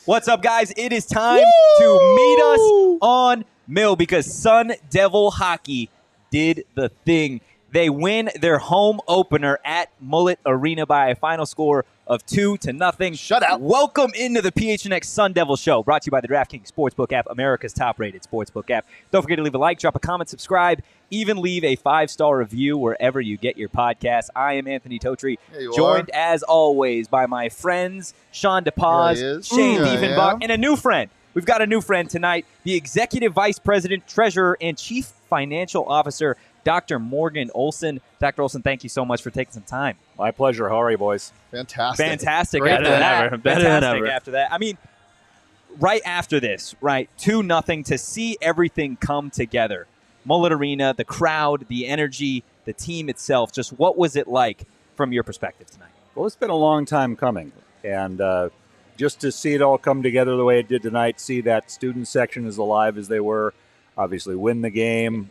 What's up, guys? It is time to meet us on Mill because Sun Devil Hockey did the thing. They win their home opener at Mullett Arena by a final score of 2-0. Shut out. Welcome into the PHNX Sun Devil Show, brought to you by the DraftKings Sportsbook app, America's top-rated sportsbook app. Don't forget to leave a like, drop a comment, subscribe, even leave a 5-star review wherever you get your podcasts. I am Anthony Totri, joined as always by my friends Shawn DePaz, Shane Diefenbach, and a new friend. We've got a new friend tonight, the Executive Vice President, Treasurer, and Chief Financial Officer, Dr. Morgan Olsen. Dr. Olsen, thank you so much for taking some time. My pleasure. How are you, boys? Fantastic. Better than ever. After that. I mean, right after this, right, 2-0 to see everything come together. Mullett Arena, the crowd, the energy, the team itself. Just what was it like from your perspective tonight? Well, it's been a long time coming. And just to see it all come together the way it did tonight, see that student section as alive as they were, obviously win the game,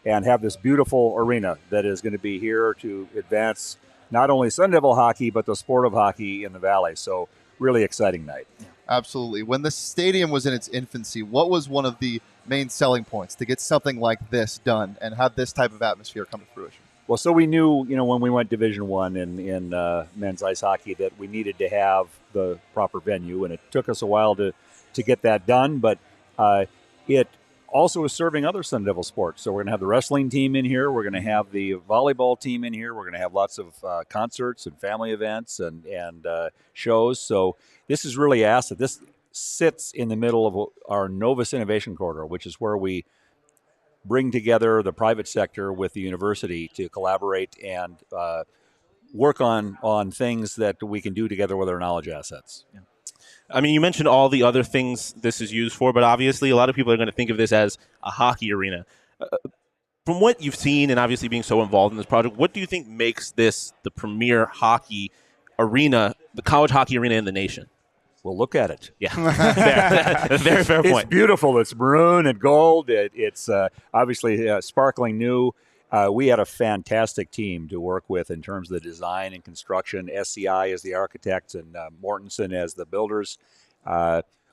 and have this beautiful arena that is going to be here to advance not only Sun Devil hockey, but the sport of hockey in the Valley. So really exciting night. Absolutely. When the stadium was in its infancy, what was one of the main selling points to get something like this done and have this type of atmosphere come to fruition? Well, so we knew, when we went Division I in men's ice hockey that we needed to have the proper venue, and it took us a while to get that done, but it also is serving other Sun Devil sports. So we're going to have the wrestling team in here. We're going to have the volleyball team in here. We're going to have lots of concerts and family events and shows. So this is really asset. This sits in the middle of our Novus Innovation Corridor, which is where we bring together the private sector with the university to collaborate and work on things that we can do together with our knowledge assets. Yeah. I mean, you mentioned all the other things this is used for, but obviously a lot of people are going to think of this as a hockey arena. From what you've seen and obviously being so involved in this project, what do you think makes this the premier hockey arena, the college hockey arena in the nation? Well, look at it. Yeah, very fair point. It's beautiful. It's maroon and gold. It's obviously sparkling new. We had a fantastic team to work with in terms of the design and construction. SCI as the architects and Mortensen as the builders.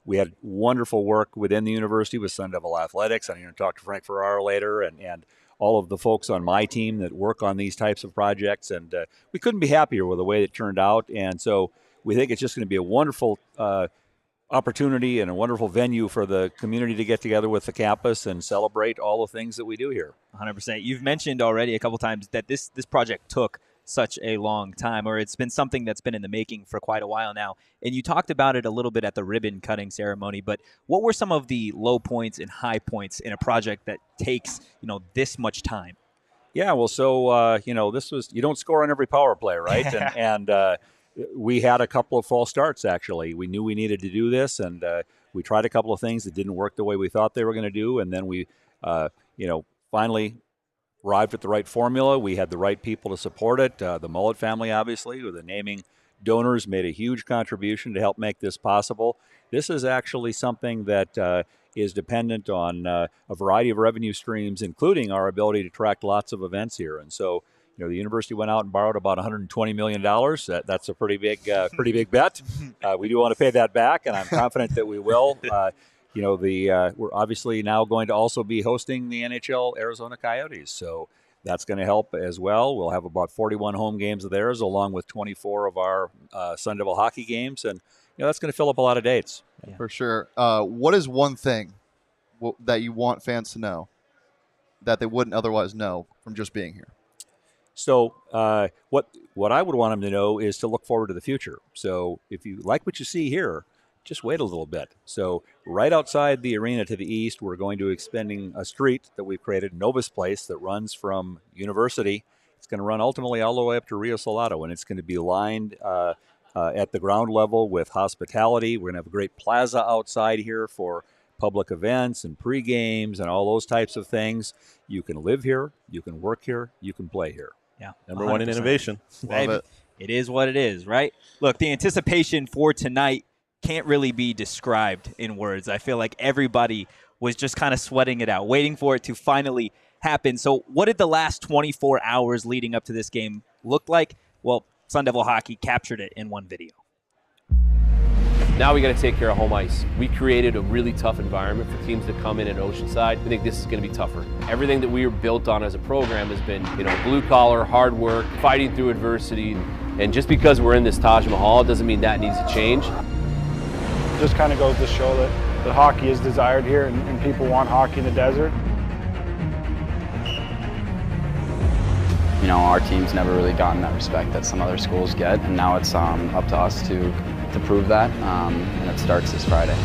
We had wonderful work within the university with Sun Devil Athletics. I'm going to talk to Frank Ferrara later and all of the folks on my team that work on these types of projects. And we couldn't be happier with the way it turned out. And so we think it's just going to be a wonderful opportunity and a wonderful venue for the community to get together with the campus and celebrate all the things that we do here. 100%. You've mentioned already a couple times that this project took such a long time, or it's been something that's been in the making for quite a while now. And you talked about it a little bit at the ribbon cutting ceremony, but what were some of the low points and high points in a project that takes, this much time? Yeah, well, so, this was, you don't score on every power play, right? and we had a couple of false starts, actually. We knew we needed to do this, and we tried a couple of things that didn't work the way we thought they were going to do, and then we, finally arrived at the right formula. We had the right people to support it. The Mullett family, obviously, with the naming donors, made a huge contribution to help make this possible. This is actually something that is dependent on a variety of revenue streams, including our ability to track lots of events here. And so, the university went out and borrowed about $120 million. That's a pretty big bet. We do want to pay that back, and I'm confident that we will. We're obviously now going to also be hosting the NHL Arizona Coyotes, so that's going to help as well. We'll have about 41 home games of theirs, along with 24 of our Sun Devil hockey games, and that's going to fill up a lot of dates. Yeah. For sure. What is one thing that you want fans to know that they wouldn't otherwise know from just being here? So what I would want them to know is to look forward to the future. So if you like what you see here, just wait a little bit. So right outside the arena to the east, we're going to be expanding a street that we've created, Novus Place, that runs from University. It's going to run ultimately all the way up to Rio Salado, and it's going to be lined at the ground level with hospitality. We're going to have a great plaza outside here for public events and pre-games and all those types of things. You can live here, you can work here, you can play here. Yeah, number 1 in innovation. It is what it is, right? Look, the anticipation for tonight can't really be described in words. I feel like everybody was just kind of sweating it out, waiting for it to finally happen. So what did the last 24 hours leading up to this game look like? Well, Sun Devil Hockey captured it in one video. Now we got to take care of home ice. We created a really tough environment for teams to come in at Oceanside. I think this is going to be tougher. Everything that we were built on as a program has been, blue collar, hard work, fighting through adversity. And just because we're in this Taj Mahal doesn't mean that needs to change. It just kind of goes to show that hockey is desired here and people want hockey in the desert. Our team's never really gotten that respect that some other schools get, and now it's up to us to prove that, and it starts this Friday.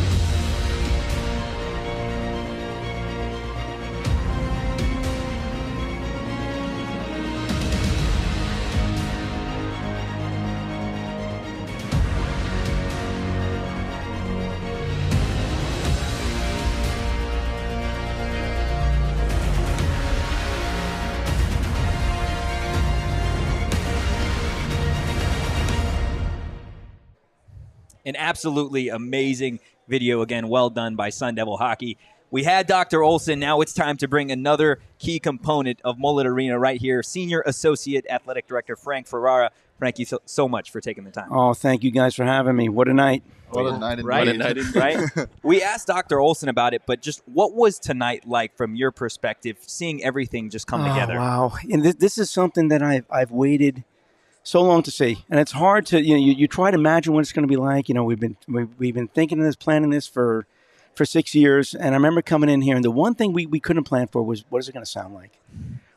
An absolutely amazing video. Again, well done by Sun Devil Hockey. We had Dr. Olsen. Now it's time to bring another key component of Mullett Arena right here, Senior Associate Athletic Director Frank Ferrara. Frank, you so much for taking the time. Oh, thank you guys for having me. What a night. What a night. Right? What a night. Right? We asked Dr. Olsen about it, but just what was tonight like from your perspective, seeing everything just come together? Wow. And this is something that I've waited so long to see, and it's hard to you try to imagine what it's going to be like. We've been thinking of this, planning this for 6 years, and I remember coming in here, and the one thing we couldn't plan for was what is it going to sound like.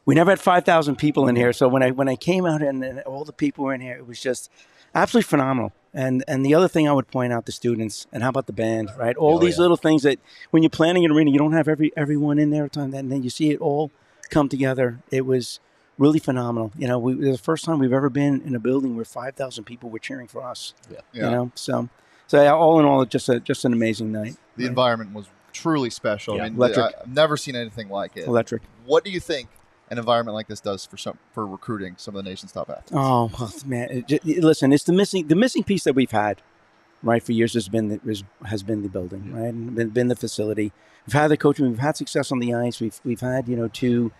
We never had 5,000 people in here, so when I came out and all the people were in here, it was just absolutely phenomenal. And the other thing I would point out, the students, and how about the band, right? All these little things that when you're planning an arena, you don't have everyone in there at a time, and then you see it all come together. It was really phenomenal. It was the first time we've ever been in a building where 5,000 people were cheering for us. Yeah. So all in all, just an amazing night. The environment was truly special. Yeah. I mean, Electric. I've never seen anything like it. Electric. What do you think an environment like this does for recruiting some of the nation's top athletes? Oh man, listen, it's the missing piece that we've had, right, for years has been the building, right, and been the facility. We've had the coaching, we've had success on the ice. We've had two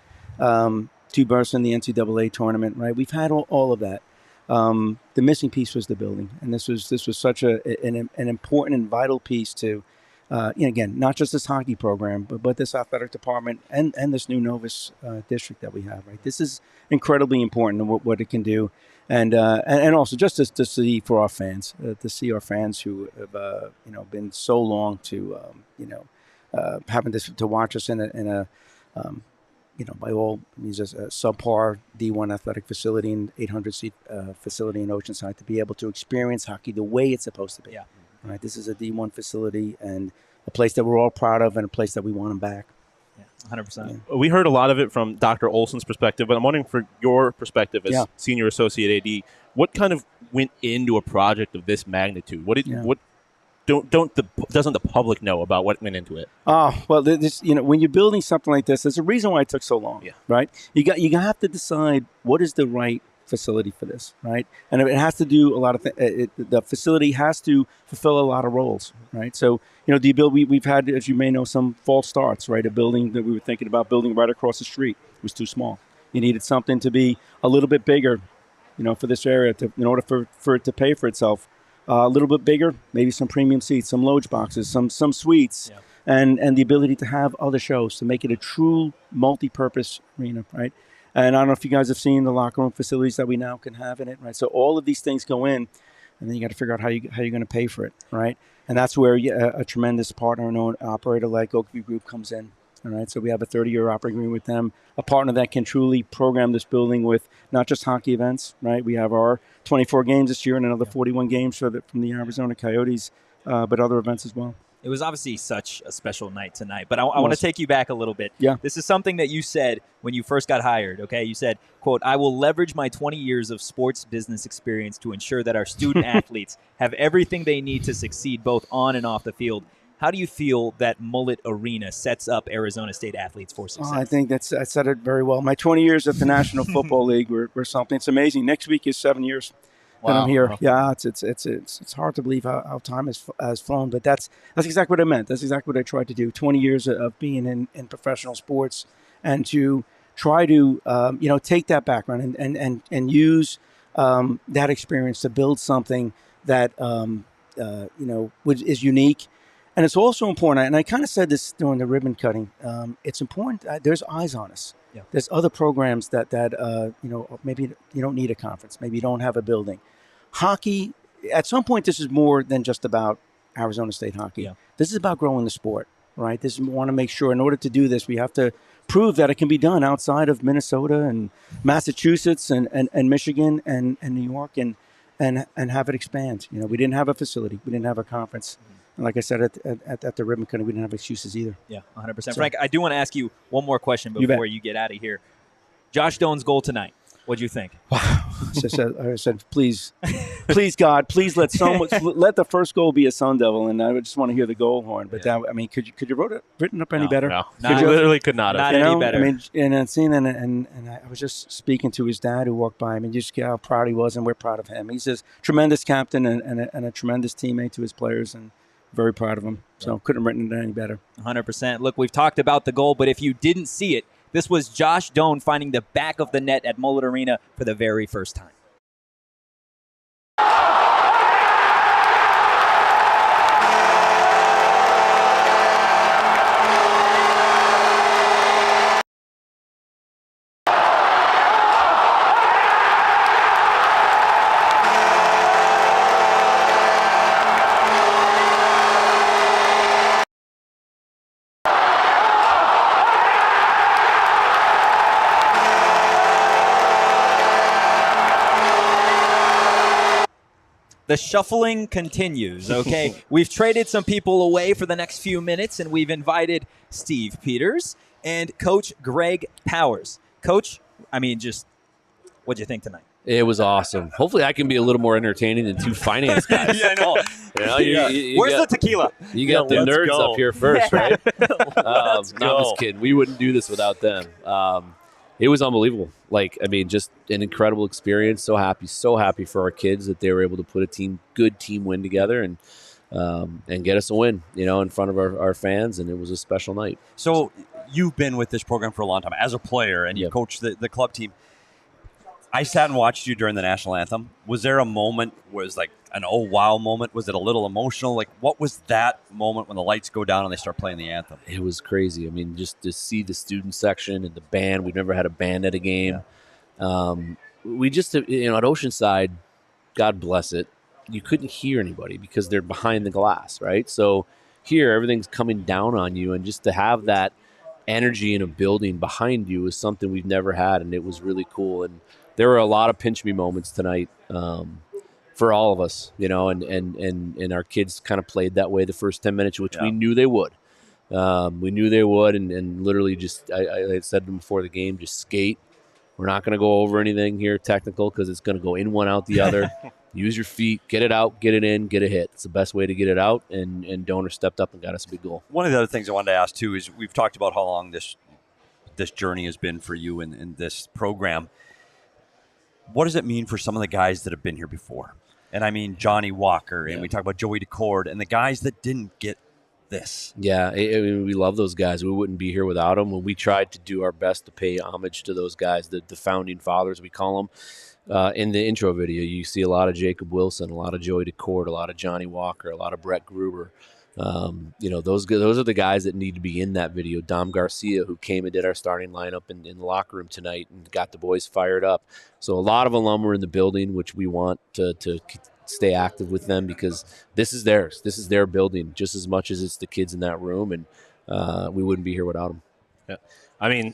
bursts in the NCAA tournament, right? We've had all of that. The missing piece was the building, and this was such an important and vital piece to, again, not just this hockey program, but this athletic department and this new Novus district that we have, right? This is incredibly important in what it can do, and also just to see for our fans, to see our fans who have been so long to having to watch us in a by all means, a subpar D1 athletic facility and 800-seat facility in Oceanside, to be able to experience hockey the way it's supposed to be. Yeah. Right. This is a D1 facility and a place that we're all proud of and a place that we want them back. Yeah, 100%. Yeah. We heard a lot of it from Dr. Olsen's perspective, but I'm wondering for your perspective as Senior Associate AD, what kind of went into a project of this magnitude? Doesn't the public know about what went into it? Oh, well, when you're building something like this, there's a reason why it took so long, right? You have to decide what is the right facility for this, right? And it has to do a lot of the facility has to fulfill a lot of roles, right? So, we've had, as you may know, some false starts, right? A building that we were thinking about building right across the street was too small. You needed something to be a little bit bigger, for this area in order for it to pay for itself. A little bit bigger, maybe some premium seats, some loge boxes, some suites, and the ability to have other shows to make it a true multi-purpose arena, right? And I don't know if you guys have seen the locker room facilities that we now can have in it, right? So all of these things go in, and then you got to figure out how you're going to pay for it, right? And that's where a tremendous partner and own operator like Oakview Group comes in. All right, so we have a 30-year operating agreement with them, a partner that can truly program this building with not just hockey events, right? We have our 24 games this year and another 41 games from the Arizona Coyotes, but other events as well. It was obviously such a special night tonight, but I want to take you back a little bit. Yeah. This is something that you said when you first got hired, okay? You said, quote, "I will leverage my 20 years of sports business experience to ensure that our student athletes have everything they need to succeed both on and off the field." How do you feel that Mullett Arena sets up Arizona State athletes for success? I think I said it very well. My 20 years at the National Football League were something. It's amazing. Next week is 7 years that I'm here. Yeah, it's hard to believe how time has flown, but that's exactly what I meant. That's exactly what I tried to do. 20 years of being in professional sports, and to try to take that background and use that experience to build something that is unique. And it's also important, and I kind of said this during the ribbon cutting, it's important, there's eyes on us. Yeah. There's other programs that maybe you don't need a conference, maybe you don't have a building. Hockey, at some point, this is more than just about Arizona State hockey. Yeah. This is about growing the sport, right? We want to make sure in order to do this, we have to prove that it can be done outside of Minnesota and Massachusetts and Michigan and New York and have it expand. We didn't have a facility. We didn't have a conference. And like I said, at the ribbon cutting, we didn't have excuses either. Yeah, 100%. Frank, I do want to ask you one more question before you get out of here. Josh Doan's goal tonight. What'd you think? Wow. I said, please, God, please let the first goal be a Sun Devil, and I just want to hear the goal horn. But could you written up any better? No, literally could not have. Not any better. I mean, and I was just speaking to his dad who walked by him, and just how proud he was, and we're proud of him. He's a tremendous captain and a tremendous teammate to his players, and very proud of him. So couldn't have written it any better. 100%. Look, we've talked about the goal, but if you didn't see it, this was Josh Doan finding the back of the net at Mullett Arena for the very first time. The shuffling continues, okay? We've traded some people away for the next few minutes, and we've invited Steve Peters and Coach Greg Powers. Coach, what'd you think tonight? It was awesome. Hopefully I can be a little more entertaining than two finance guys. Yeah, I know. Where's the tequila? You got the nerds up here first, right? No, I'm just kidding. We wouldn't do this without them. It was unbelievable. Just an incredible experience. So happy for our kids that they were able to put a good team win together and get us a win, in front of our fans. And it was a special night. So you've been with this program for a long time as a player, and you coached the club team. I sat and watched you during the national anthem. Was there a moment where it was like an oh wow moment? Was it a little emotional? What was that moment when the lights go down and they start playing the anthem? It was crazy. Just to see the student section and the band. We've never had a band at a game. Yeah. We just, at Oceanside, God bless it, you couldn't hear anybody because they're behind the glass, right? So here, everything's coming down on you, and just to have that energy in a building behind you is something we've never had, and it was really cool. And there were a lot of pinch me moments tonight for all of us, and our kids kind of played that way the first 10 minutes, which we knew they would. And literally just, I said to them before the game, just skate. We're not going to go over anything here technical because it's going to go in one, out the other. Use your feet, get it out, get it in, get a hit. It's the best way to get it out, and Donor stepped up and got us a big goal. One of the other things I wanted to ask, too, is we've talked about how long this journey has been for you in this program. What does it mean for some of the guys that have been here before? And I mean Johnny Walker, and we talk about Joey DeCord, and the guys that didn't get this. Yeah, we love those guys. We wouldn't be here without them. When we tried to do our best to pay homage to those guys, the founding fathers, we call them. In the intro video, you see a lot of Jacob Wilson, a lot of Joey DeCord, a lot of Johnny Walker, a lot of Brett Gruber. Those are the guys that need to be in that video. Dom Garcia, who came and did our starting lineup in the locker room tonight and got the boys fired up. So a lot of alum are in the building, which we want to stay active with them because this is theirs. This is their building just as much as it's the kids in that room, and we wouldn't be here without them. Yeah.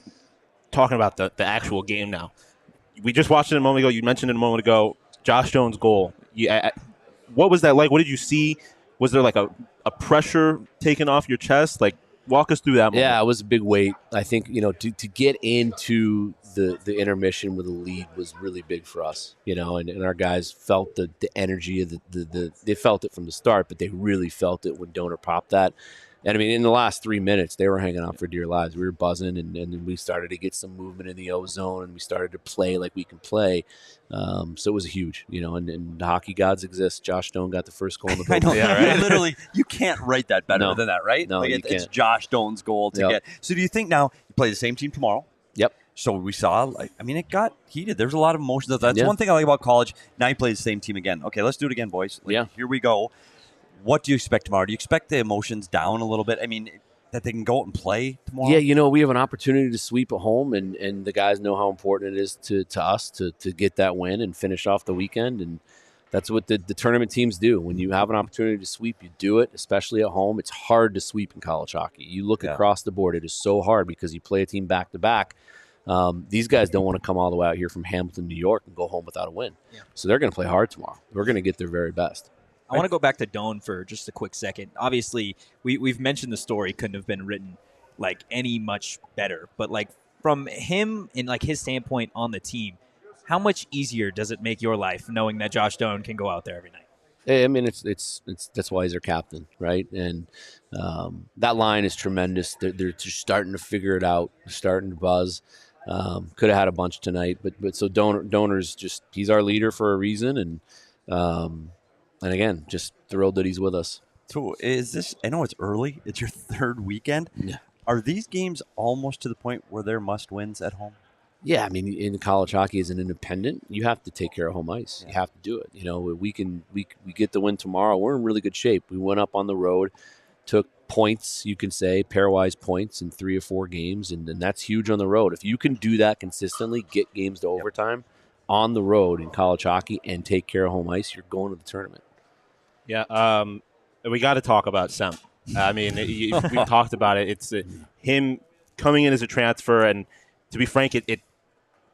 Talking about the actual game now. We just watched it a moment ago. You mentioned it a moment ago. Josh Doan's goal. What was that like? What did you see? Was there a pressure taken off your chest? Walk us through that moment. Yeah, it was a big weight. I think, to get into the intermission with a lead was really big for us, and our guys felt the energy of they felt it from the start, but they really felt it when Donor popped that. And in the last 3 minutes, they were hanging on for dear lives. We were buzzing, and then we started to get some movement in the O-zone, and we started to play like we can play. So it was huge, and the hockey gods exist. Josh Doan got the first goal in the building. I know. Yeah, right? Literally, you can't write that better than that, right? No, it's Josh Doan's goal to get. So do you think now you play the same team tomorrow? Yep. So we saw, it got heated. There's a lot of emotions. That's Yeah. one thing I like about college. Now you play the same team again. Okay, let's do it again, boys. Here we go. What do you expect tomorrow? Do you expect the emotions down a little bit? I mean, that they can go out and play tomorrow? Yeah, we have an opportunity to sweep at home, and the guys know how important it is to us to get that win and finish off the weekend. And that's what the tournament teams do. When you have an opportunity to sweep, you do it, especially at home. It's hard to sweep in college hockey. You look across the board, it is so hard because you play a team back-to-back. These guys don't want to come all the way out here from Hamilton, New York, and go home without a win. Yeah. So they're going to play hard tomorrow. We're going to get their very best. I want to go back to Doan for just a quick second. Obviously, we've mentioned the story couldn't have been written any much better. But from him and his standpoint on the team, how much easier does it make your life knowing that Josh Doan can go out there every night? I mean, it's that's why he's our captain, right? And that line is tremendous. They're just starting to figure it out, starting to buzz. Could have had a bunch tonight, but so Doaner's just he's our leader for a reason, and again, just thrilled that he's with us. So is this? I know it's early. It's your third weekend. Yeah. Are these games almost to the point where they're must-wins at home? Yeah, I mean, in college hockey as an independent, you have to take care of home ice. You have to do it. We get the win tomorrow. We're in really good shape. We went up on the road, took points, you can say, pairwise points in 3 or 4 games, and that's huge on the road. If you can do that consistently, get games to overtime on the road in college hockey and take care of home ice, you're going to the tournament. Yeah, we got to talk about Semp. I mean, we've talked about it. It's him coming in as a transfer, and to be frank,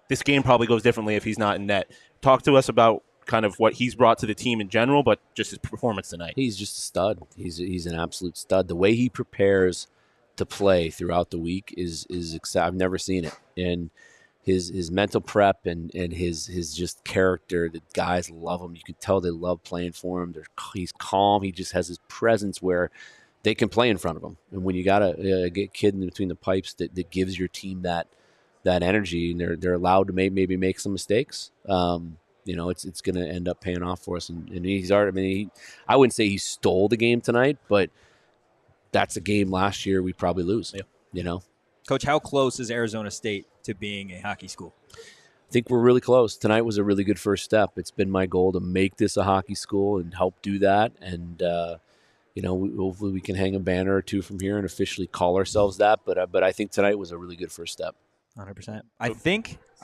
this game probably goes differently if he's not in net. Talk to us about kind of what he's brought to the team in general, but just his performance tonight. He's just a stud. He's an absolute stud. The way he prepares to play throughout the week is I've never seen it. And his mental prep and his just character, the guys love him. You can tell they love playing for him. He's calm. He just has his presence where they can play in front of him. And when you got a kid in between the pipes that gives your team that energy, and they're allowed to maybe make some mistakes, it's going to end up paying off for us. And he's already. I wouldn't say he stole the game tonight, but that's a game last year we probably lose. Yeah. Coach, how close is Arizona State to being a hockey school? I think we're really close. Tonight was a really good first step. It's been my goal to make this a hockey school and help do that. And hopefully we can hang a banner or two from here and officially call ourselves that. But I think tonight was a really good first step. 100%. I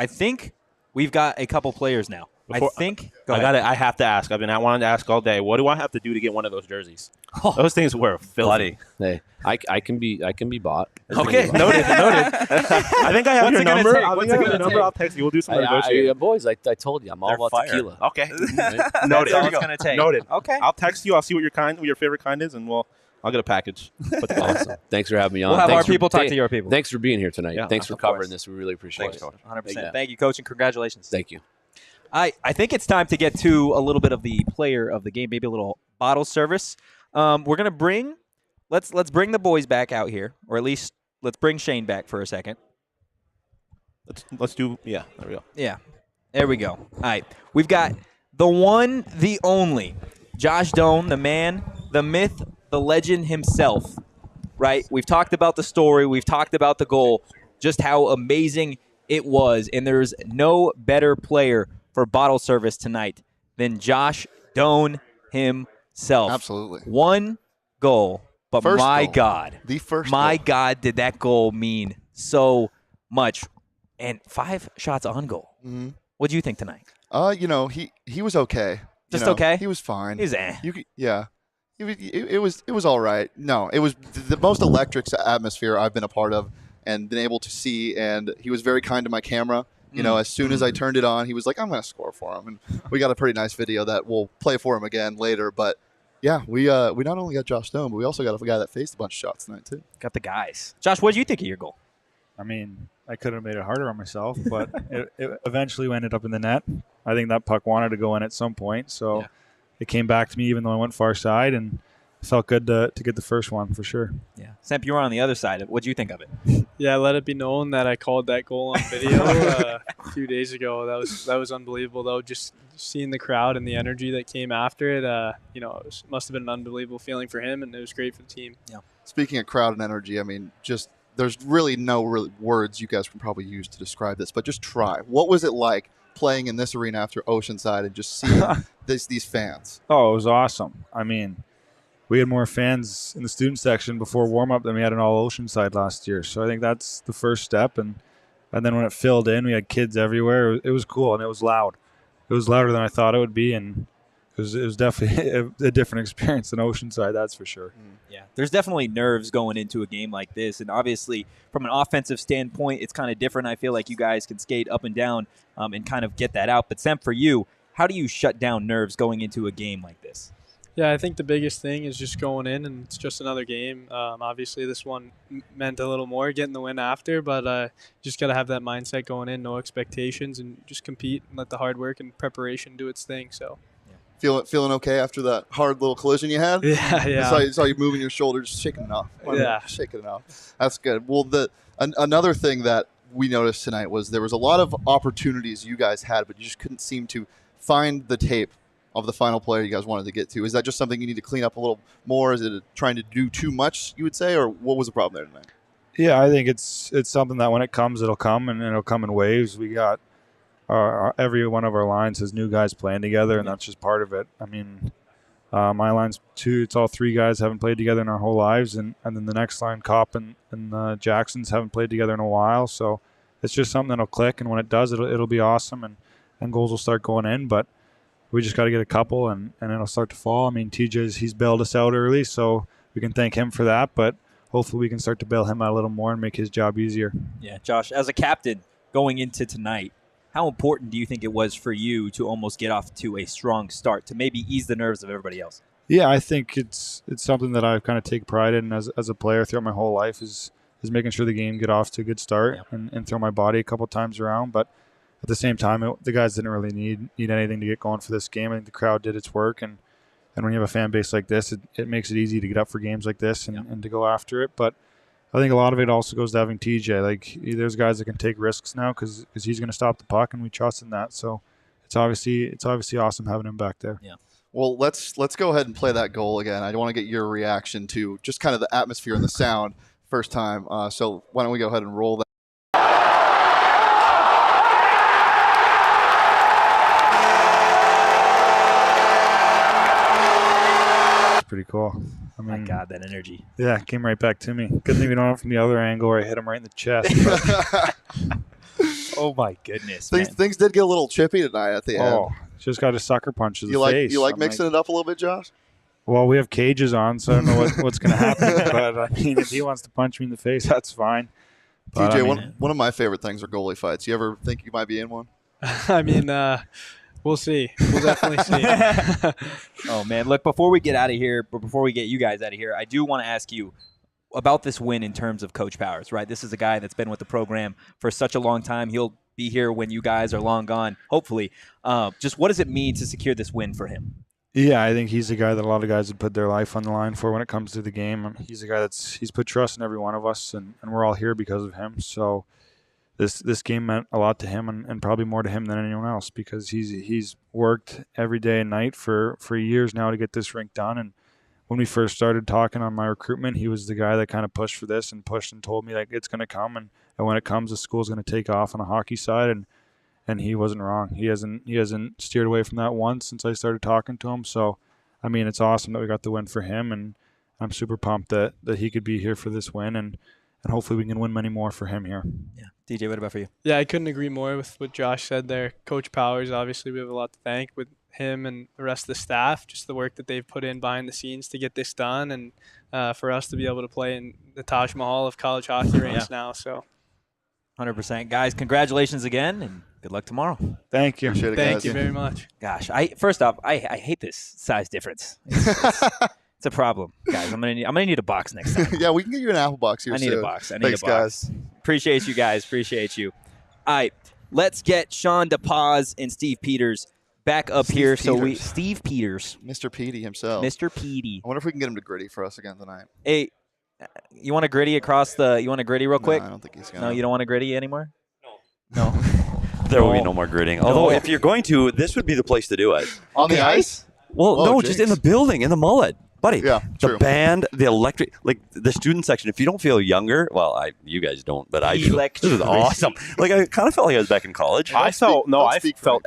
think we've got a couple players now. I have to ask. I wanted to ask all day. What do I have to do to get one of those jerseys? Those things were filthy. Hey, I can be bought. Okay, noted. I think I have your number. I'll text you. We'll do some negotiating. Boys, I told you, I'm all about tequila. Okay, noted. That's all it's gonna take. Noted. Okay, I'll text you. I'll see what your favorite kind is, and I'll get a package. Awesome. Thanks for having me on. We'll have our people talk to your people. Thanks for being here tonight. Yeah, Thanks for covering this. We really appreciate it. 100%. Thank you, Coach, and congratulations. Thank you. I think it's time to get to a little bit of the player of the game, maybe a little bottle service. We're gonna bring let's bring the boys back out here, or at least let's bring Shane back for a second. Let's do there we go. Yeah, there we go. All right, we've got the one, the only, Josh Doan, the man, the myth, the legend himself. Right? We've talked about the story. We've talked about the goal. Just how amazing it was, and there's no better player for bottle service tonight than Josh Doan himself. Absolutely. 1 goal, but First my goal. God. The first My goal. God, did that goal mean so much. And 5 shots on goal. Mm-hmm. What do you think tonight? He was okay. Just okay? He was fine. He's It was all right. No, it was the most electric atmosphere I've been a part of and been able to see. And he was very kind to my camera. As soon as I turned it on, he was like, I'm going to score for him. And we got a pretty nice video that we'll play for him again later. But, yeah, we not only got Josh Doan, but we also got a guy that faced a bunch of shots tonight, too. Got the guys. Josh, what did you think of your goal? I mean, I could have made it harder on myself, but it eventually ended up in the net. I think that puck wanted to go in at some point, so it came back to me even though I went far side, and it felt good to get the first one for sure. Yeah. Semp, you were on the other side. What did you think of it? Yeah, let it be known that I called that goal on video a few days ago. That was unbelievable, though. Just seeing the crowd and the energy that came after it, must have been an unbelievable feeling for him, and it was great for the team. Yeah. Speaking of crowd and energy, I mean, just there's really no words you guys can probably use to describe this, but just try. What was it like playing in this arena after Oceanside and just seeing these fans? Oh, it was awesome. I mean, we had more fans in the student section before warm-up than we had in all Oceanside last year. So I think that's the first step. And then when it filled in, we had kids everywhere. It was cool, and it was loud. It was louder than I thought it would be, and it was definitely a different experience than Oceanside, that's for sure. Yeah, there's definitely nerves going into a game like this, and obviously from an offensive standpoint, it's kind of different. I feel like you guys can skate up and down and kind of get that out. But Semp, for you, how do you shut down nerves going into a game like this? Yeah, I think the biggest thing is just going in, and it's just another game. Obviously, this one meant a little more, getting the win after, but just got to have that mindset going in, no expectations, and just compete and let the hard work and preparation do its thing. So, Feeling okay after that hard little collision you had? Yeah. I saw you moving your shoulders, shaking it off. Shaking it off. That's good. Well, another thing that we noticed tonight was there was a lot of opportunities you guys had, but you just couldn't seem to find the tape of the final player you guys wanted to get to. Is that just something you need to clean up a little more? Is it trying to do too much, you would say, or what was the problem there tonight? Yeah, I think it's something that when it comes, it'll come, and it'll come in waves. We got every one of our lines has new guys playing together, and that's just part of it. I mean, my line's it's all three guys haven't played together in our whole lives, and then the next line, Kopp and Jacksons haven't played together in a while. So it's just something that'll click, and when it does, it'll be awesome, and goals will start going in. But we just got to get a couple, and it'll start to fall. I mean, he's bailed us out early, so we can thank him for that. But hopefully we can start to bail him out a little more and make his job easier. Yeah, Josh, as a captain going into tonight, how important do you think it was for you to almost get off to a strong start to maybe ease the nerves of everybody else? Yeah, I think it's something that I kind of take pride in as a player throughout my whole life is making sure the game get off to a good start and throw my body a couple times around. But at the same time, the guys didn't really need anything to get going for this game. I think the crowd did its work, and when you have a fan base like this, it makes it easy to get up for games like this and to go after it. But I think a lot of it also goes to having TJ. Like, there's guys that can take risks now because he's going to stop the puck, and we trust in that. So it's obviously awesome having him back there. Yeah. Well, let's go ahead and play that goal again. I want to get your reaction to just kind of the atmosphere and the sound first time. So why don't we go ahead and roll that? Pretty cool. I mean, my God, that energy. Yeah, it came right back to me. Good thing we don't have it from the other angle where I hit him right in the chest. Oh, my goodness. Things did get a little chippy tonight at the end. Oh, just got a sucker punch to the face. You like mixing it up a little bit, Josh? Well, we have cages on, so I don't know what's going to happen. But, I mean, if he wants to punch me in the face, that's fine. But, TJ, one of my favorite things are goalie fights. You ever think you might be in one? I mean, we'll see. We'll definitely see. Oh, man. Look, before we get out of here, but before we get you guys out of here, I do want to ask you about this win in terms of Coach Powers, right? This is a guy that's been with the program for such a long time. He'll be here when you guys are long gone, hopefully. Just what does it mean to secure this win for him? Yeah, I think he's a guy that a lot of guys would put their life on the line for when it comes to the game. He's a guy he's put trust in every one of us, and we're all here because of him. So this game meant a lot to him, and probably more to him than anyone else, because he's worked every day and night for years now to get this rink done. And when we first started talking on my recruitment, he was the guy that kind of pushed for this and pushed and told me like it's going to come, and when it comes, the school's going to take off on a hockey side. And he wasn't wrong. He hasn't steered away from that once since I started talking to him. So, I mean, it's awesome that we got the win for him, and I'm super pumped that he could be here for this win, and hopefully we can win many more for him here. Yeah. DJ, what about for you? Yeah, I couldn't agree more with what Josh said there. Coach Powers, obviously, we have a lot to thank with him and the rest of the staff, just the work that they've put in behind the scenes to get this done, and for us to be able to play in the Taj Mahal of college hockey rinks now. So, 100%. Guys, congratulations again, and good luck tomorrow. Thank you. Thank you very much. Gosh, first off, I hate this size difference. It's a problem, guys. I'm gonna need a box next time. Yeah, we can get you an Apple box here. I need a box. Thanks, guys. Appreciate you guys. Appreciate you. All right, let's get Shawn DePaz and Steve Peters back up here. Steve Peters, Mr. Petey himself. Mr. Petey. I wonder if we can get him to gritty for us again tonight. Hey, you want a gritty across the? You want a gritty real quick? No, I don't think he's gonna. No, you don't want a gritty anymore. No. There will be no more gritting. Although, if you're going to, this would be the place to do it. On the ice? Well, no, just in the building, in the Mullett. Buddy, Yeah, the true. band, the electric, like the student section, if you don't feel younger, well, you guys don't, but I do. This is awesome. Like, I kind of felt like I was back in college. I felt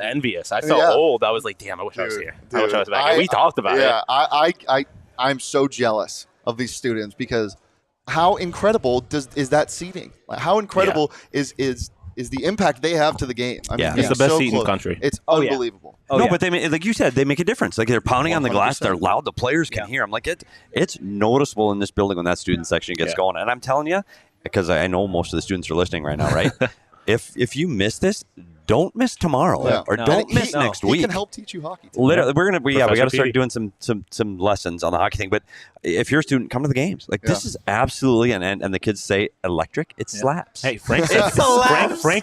envious. I felt old. I was like, damn, I wish I was here. I wish I was back here. We talked about it. Yeah, I'm so jealous of these students because how incredible is that seating? Like, how incredible is the impact they have to the game? I mean, It's the best so seat in the close. country. It's unbelievable. But they like you said, they make a difference. Like they're pounding on the glass, they're loud, the players can hear them. Like it's noticeable in this building when that student section gets going. And I'm telling you, because I know most of the students are listening right now, right? if you miss this, don't miss tomorrow or don't miss next week. He can help teach you hockey. Literally, we got to start Petey. doing some lessons on the hockey thing. But if you're a student, come to the games. Like this is absolutely, and the kids say electric. It slaps. Hey, Frank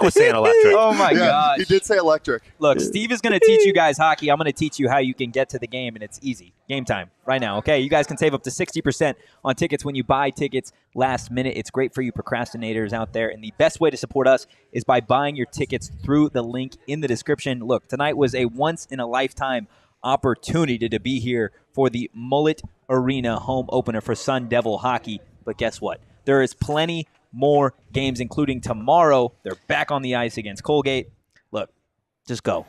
was saying electric. Oh my gosh. He did say electric. Look, Steve is going to teach you guys hockey. I'm going to teach you how you can get to the game, and it's easy. Game time right now, okay? You guys can save up to 60% on tickets when you buy tickets last minute. It's great for you procrastinators out there, and the best way to support us is by buying your tickets through the link in the description. Look, tonight was a once-in-a-lifetime opportunity to be here for the Mullett Arena home opener for Sun Devil hockey, but guess what? There is plenty more games, including tomorrow. They're back on the ice against Colgate. Look, just go,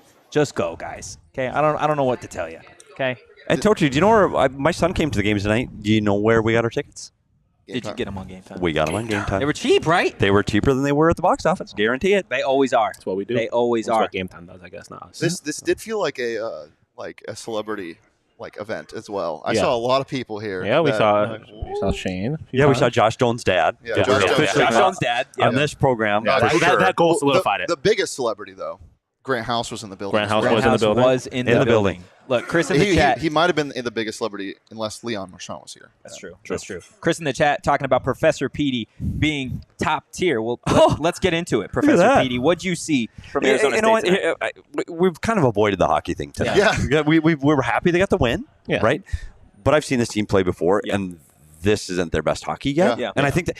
guys. Okay, I don't know what to tell you. Okay. And Torchy, do you know where my son came to the games tonight? Do you know where we got our tickets? Did you get them on Game Time? We got them on Game Time. They were cheap, right? They were cheaper than they were at the box office. Guarantee it. They always are. That's what we do. They always That's are. what Game Time does, I guess. Not us. This did feel like a celebrity event as well. I saw a lot of people here. Yeah, we saw Shane. Yeah, we saw Josh Doan's dad. Yeah, Josh Doan's dad. On this program. Yeah, that goal solidified it. The biggest celebrity, though, Grant House was in the building. Grant House was in the building. Look, Chris in the chat. He might have been the biggest celebrity unless Leon Marchand was here. That's true. That's true. Chris in the chat talking about Professor Petey being top tier. Well, let's get into it. Professor Petey, what'd you see from Arizona State? We've kind of avoided the hockey thing tonight. Yeah. We were happy they got the win, right? But I've seen this team play before, and this isn't their best hockey yet. Yeah. And I think that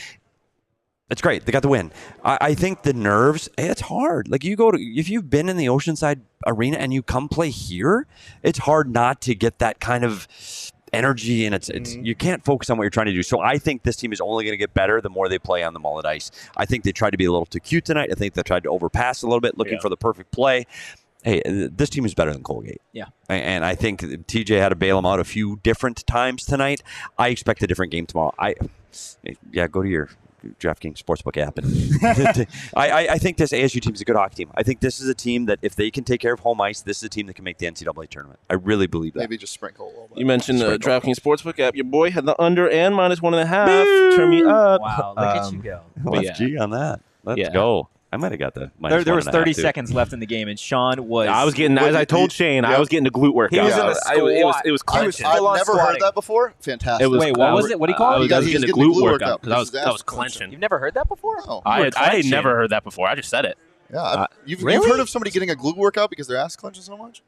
it's great. They got the win. I think the nerves, it's hard. Like if you've been in the Oceanside Arena and you come play here, it's hard not to get that kind of energy, and it's you can't focus on what you're trying to do. So I think this team is only going to get better the more they play on the Mullett ice. I think they tried to be a little too cute tonight. I think they tried to overpass a little bit, looking for the perfect play. Hey, this team is better than Colgate. Yeah. And I think TJ had to bail them out a few different times tonight. I expect a different game tomorrow. Go to your DraftKings Sportsbook app. And I think this ASU team is a good hockey team. I think this is a team that if they can take care of home ice, this is a team that can make the NCAA tournament. I really believe that. Maybe just sprinkle a little bit. You mentioned the DraftKings Sportsbook app. Your boy had the under and -1.5. Turn me up. Wow, look at you go. Let's G on that. Let's go. I might have got the minus There was 30 too. seconds left in the game, and Sean was. I was getting, as I told Shane, I was getting the glute workout. He was in a squat. It was clenching. I've never heard that before. Fantastic. Wait, what was it? What do you call it? I was getting the glute workout because I was clenching. You've never heard that before? No. I had never heard that before. I just said it. Yeah. You've really? heard of somebody getting a glute workout because their ass clenches so much?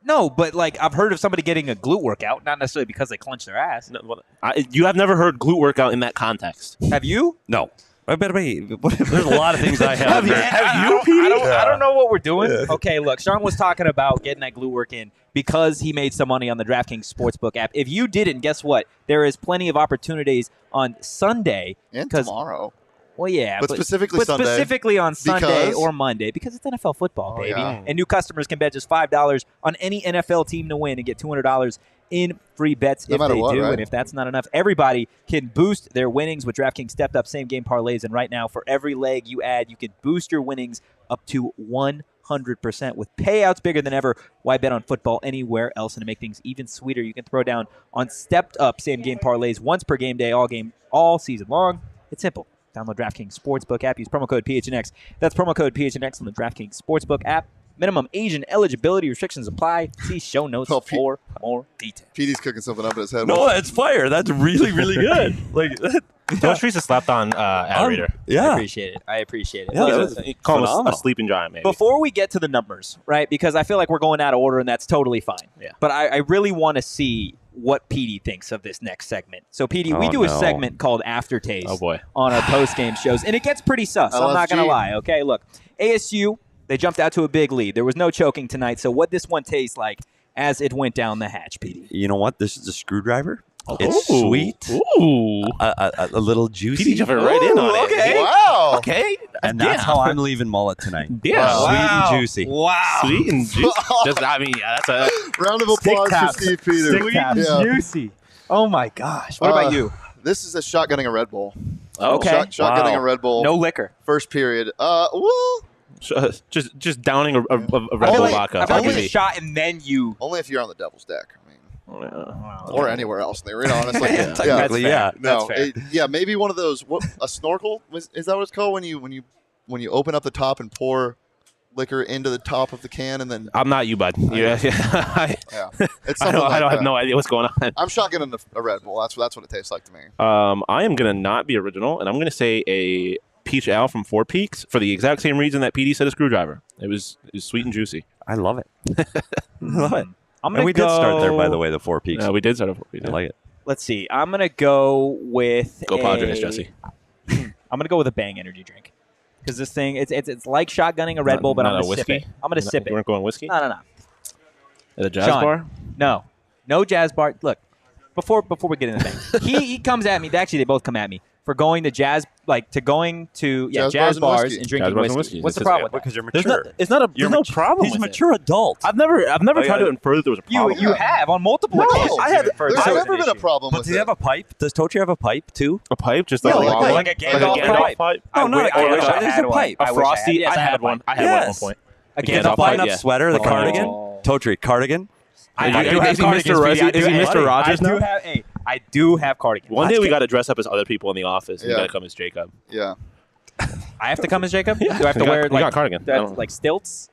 No, but I've heard of somebody getting a glute workout, not necessarily because they clench their ass. No, you have never heard glute workout in that context. Have you? No. I better be. There's a lot of things I have. I don't know what we're doing. Okay, look, Sean was talking about getting that glute work in because he made some money on the DraftKings Sportsbook app. If you didn't, guess what? There is plenty of opportunities on Sunday. And tomorrow. Well, yeah. But specifically Sunday. Specifically on Sunday or Monday because it's NFL football, baby. Yeah. And new customers can bet just $5 on any NFL team to win and get $200 in free bets if they do. Right? And if that's not enough, everybody can boost their winnings with DraftKings stepped up same game parlays. And right now, for every leg you add, you can boost your winnings up to 100% with payouts bigger than ever. Why bet on football anywhere else? And to make things even sweeter, you can throw down on stepped up same game parlays once per game day, all season long. It's simple. Download DraftKings Sportsbook app. Use promo code PHNX. That's promo code PHNX on the DraftKings Sportsbook app. Minimum age and eligibility restrictions apply. See show notes for more details. Petey's cooking something up in his head. No, that's fire. That's really, really good. Those trees have slept on ad reader. I appreciate it. Yeah, that was call him a sleeping giant, maybe. Before we get to the numbers, right, because I feel like we're going out of order, and that's totally fine. Yeah. But I really want to see what Petey thinks of this next segment. So, Petey, we do a segment called Aftertaste on our post-game shows, and it gets pretty sus. I'm not going to lie, okay? Look, ASU, they jumped out to a big lead. There was no choking tonight, so what this one tastes like as it went down the hatch, Petey? You know what? This is a screwdriver. It's sweet. Ooh. A little juicy. Petey jumping right in on it. Okay. Wow. Okay. And that's how I'm leaving Mullett tonight. Yeah. Sweet and juicy. Wow. Sweet and juicy. Just, I mean, yeah, that's a Round of applause for Steve Peters. Sweet and juicy. Oh my gosh. What about you? This is a shotgunning a Red Bull. Okay. Shotgunning a Red Bull. No liquor. First period. Well, just downing a Red Bull vodka. I feel like it's a shot and then you. only if you're on the Devil's deck. I mean, Wow. or anywhere else in the arena, honestly. Technically, yeah. No, That's fair. yeah, maybe one of those. A snorkel? Is that what it's called when you open up the top and pour liquor into the top of the can and then? I'm not you, bud. Yeah. It's I something like don't have that. no idea what's going on. I'm shotgunning a Red Bull. That's what it tastes like to me. I am gonna not be original, and I'm gonna say a peach ale from Four Peaks for the exact same reason that PD said a screwdriver. It was sweet and juicy. I love it. I love it. And we did start there, by the way, the Four Peaks. We did start at Four Peaks. I like it. Let's see. I'm gonna go with Go Padres, Jesse. I'm gonna go with a Bang energy drink because this thing it's like shotgunning a Red Bull, but I'm gonna sip it. I'm gonna sip it. You weren't going whiskey? No. At a jazz Sean, bar? No jazz bar. Look, before we get into things, he comes at me. Actually, they both come at me for going to jazz jazz bars and drinking whiskey. What's the problem with that? Because you're mature. There's no problem. He's a with mature adult. I've never tried to infer that there was a problem. You have on multiple occasions. There's never been a problem But with does he have a pipe? Does Totri have a pipe too? A pipe, just like a long one? like a Gandalf pipe. No, not a I wish I Gandalf. There's had a one. pipe. I A wish I had- frosty. yes, I had one. I had one at one point. A The Gandalf pipe. button-up sweater, the Oh. cardigan. Totri, cardigan. I Is do he have cardigans, Mr. Petey. Is he Mr. Rogers now? I do have cardigans. One day we got to dress up as other people in the office. And Yeah. you got to come as Jacob. Yeah. I have to come as Jacob? Do I have to We wear got a cardigan. I don't know. like stilts?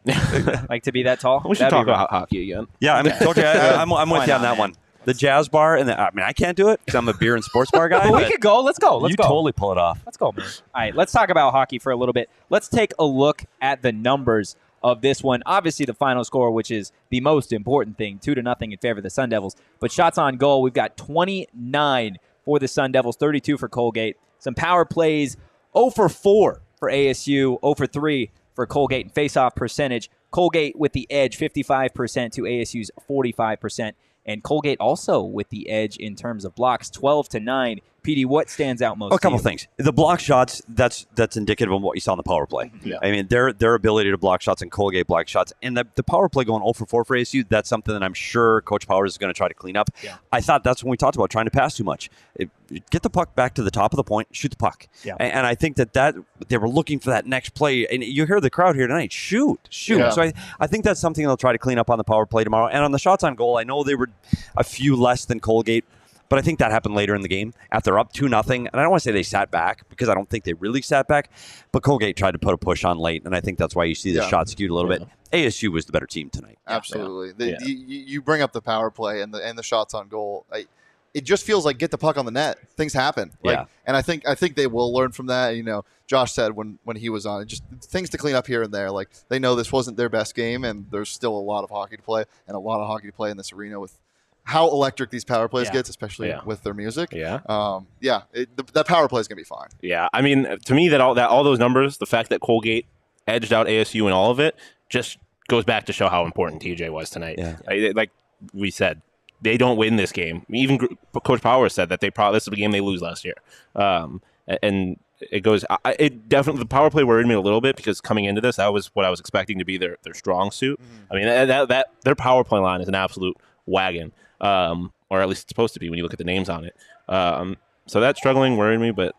Like to be that tall? We should That'd talk be about hockey again. Yeah, I mean, Totri, I'm Why with you on not, that man? one. The jazz bar, and I mean, I can't do it because I'm a beer and sports bar guy. But we but could go. Let's go. Let's you go. totally pull it off. Let's go, man. All right, let's talk about hockey for a little bit. Let's take a look at the numbers of this one. Obviously, the final score, which is the most important thing, 2-0 in favor of the Sun Devils. But shots on goal, we've got 29 for the Sun Devils, 32 for Colgate. Some power plays, 0 for 4 for ASU, 0 for 3 for Colgate. And face-off percentage, Colgate with the edge, 55% to ASU's 45%. And Colgate also with the edge in terms of blocks, 12-9. PD, what stands out most? A couple to you? things. The block shots, that's indicative of what you saw in the power play. Yeah. I mean, their ability to block shots and Colgate block shots. And the power play going 0 for 4 for ASU, that's something that I'm sure Coach Powers is going to try to clean up. Yeah. I thought that's when we talked about trying to pass too much. Get the puck back to the top of the point, shoot the puck. Yeah. And I think that they were looking for that next play. And you hear the crowd here tonight, shoot. Yeah. So I think that's something they'll try to clean up on the power play tomorrow. And on the shots on goal, I know they were a few less than Colgate. But I think that happened later in the game after up 2-0. And I don't want to say they sat back because I don't think they really sat back. But Colgate tried to put a push on late, and I think that's why you see the shot skewed a little bit. ASU was the better team tonight. Absolutely. You bring up the power play and the shots on goal. It just feels like get the puck on the net. Things happen. And I think they will learn from that. You know, Josh said when he was on, just things to clean up here and there. Like they know this wasn't their best game, and there's still a lot of hockey to play and a lot of hockey to play in this arena with how electric these power plays gets, especially with their music. Yeah. That power play is gonna be fine. Yeah. I mean, to me, that all those numbers, the fact that Colgate edged out ASU in all of it, just goes back to show how important TJ was tonight. Yeah. Like we said, they don't win this game. Even Coach Powers said that this is a game they lose last year. And it goes. It definitely, the power play worried me a little bit because coming into this, that was what I was expecting to be their strong suit. I mean, that their power play line is an absolute wagon, or at least it's supposed to be when you look at the names on it. So that struggling worried me, but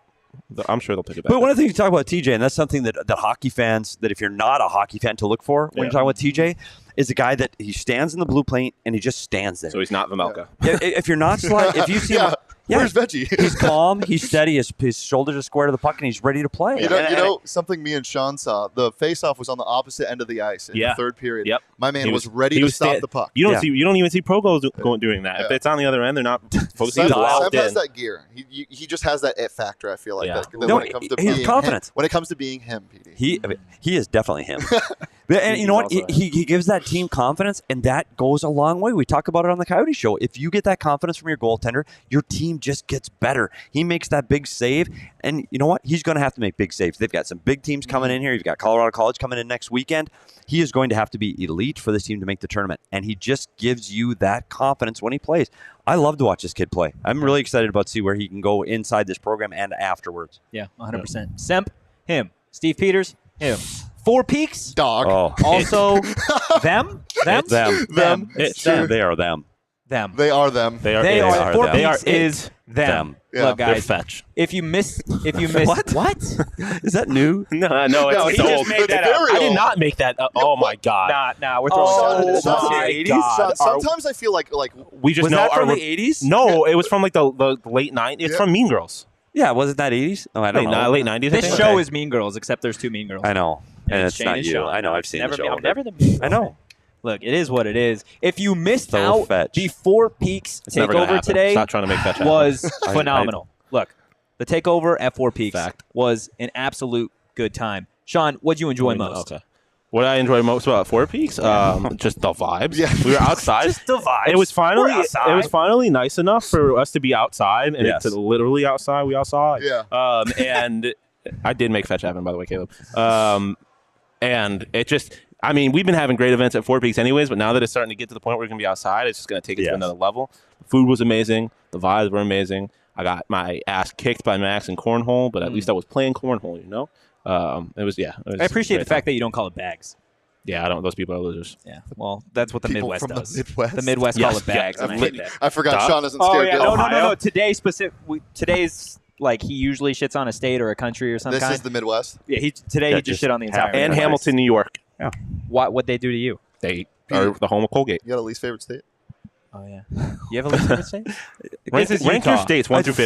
I'm sure they'll pick it back. But one of the things you talk about TJ, and that's something that hockey fans, that if you're not a hockey fan to look for when you're talking about TJ, is the guy that he stands in the blue paint and he just stands there. So he's not Vamelka. If you're not if you see him, where's Veggie? He's calm, he's steady, his shoulders are square to the puck, and he's ready to play. You know something me and Sean saw? The face-off was on the opposite end of the ice in the third period. Yep. My man was ready to stop the puck. You don't even see pro goals doing that. If it's on the other end, they're not focusing. Seb has that gear. He just has that it factor. I feel like that when it comes to he's being confident. him. When it comes to being him, PD. He is definitely him. And you know what? He gives that team confidence, and that goes a long way. We talk about it on the Coyote Show. If you get that confidence from your goaltender, your team just gets better. He makes that big save, and you know what? He's going to have to make big saves. They've got some big teams coming in here. You've got Colorado College coming in next weekend. He is going to have to be elite for this team to make the tournament, and he just gives you that confidence when he plays. I love to watch this kid play. I'm really excited about to see where he can go inside this program and afterwards. Yeah, 100%. Semp, him. Steve Peters, him. Four Peaks, dog. Oh. Also, them. It's them. It's them. They are them. Them. They are them. They are. They are. Four them. Peaks is them. Yeah. Look, guys. They're fetch. If you miss, what? Is that new? No, No, it's he old. just made that up. I did not make that up. Oh my god. Nah, we're throwing shots into the sun. Sean, sometimes I feel like We just Was know that from our- the 80s? No, it was from like the late 90s. It's from Mean Girls. Yeah, wasn't that 80s? Oh, I don't know. Late 90s. I This think. show Okay. is Mean Girls, except there's two Mean Girls. I know. And it's Shane not and you. Shawn. I know. I've seen the show. I'm never the Mean Girls. I know. Look, it is what it is. If you missed So out, fetch. the Four Peaks It's never gonna takeover happen. today Stop trying to make fetch happen. was I- phenomenal. Look, the takeover at Four Peaks Fact. was an absolute good time. Sean, what'd you enjoy most? Okay. What I enjoyed most about Four Peaks, just the vibes. Yeah. We were outside. Just the vibes. It was finally We're outside. it was finally nice enough for us to be outside, and Yes. it's literally outside. We all saw it. Yeah. And I did make fetch happen, by the way, Caleb. And it just, I mean, we've been having great events at Four Peaks anyways, but now that it's starting to get to the point where we're going to be outside, it's just going to take it to another level. The food was amazing. The vibes were amazing. I got my ass kicked by Max in cornhole, but at least I was playing cornhole, you know? It was. I appreciate the fact that you don't call it bags. Yeah, I don't. Those people are losers. Yeah, well, that's what the People Midwest from the does. Midwest? The Midwest Yes, call it bags, and I hate that. I forgot Duh. Sean isn't Oh scared. yeah, yet. no. Today today's like he usually shits on a state or a country or some This kind. is the Midwest. Yeah, he just shit on the entire. And Midwest. Hamilton, New York. Yeah. What they do to you? They are the home of Colgate. You got a least favorite state? Oh yeah. You have a least favorite state? Rank your Utah. states 1 through 50.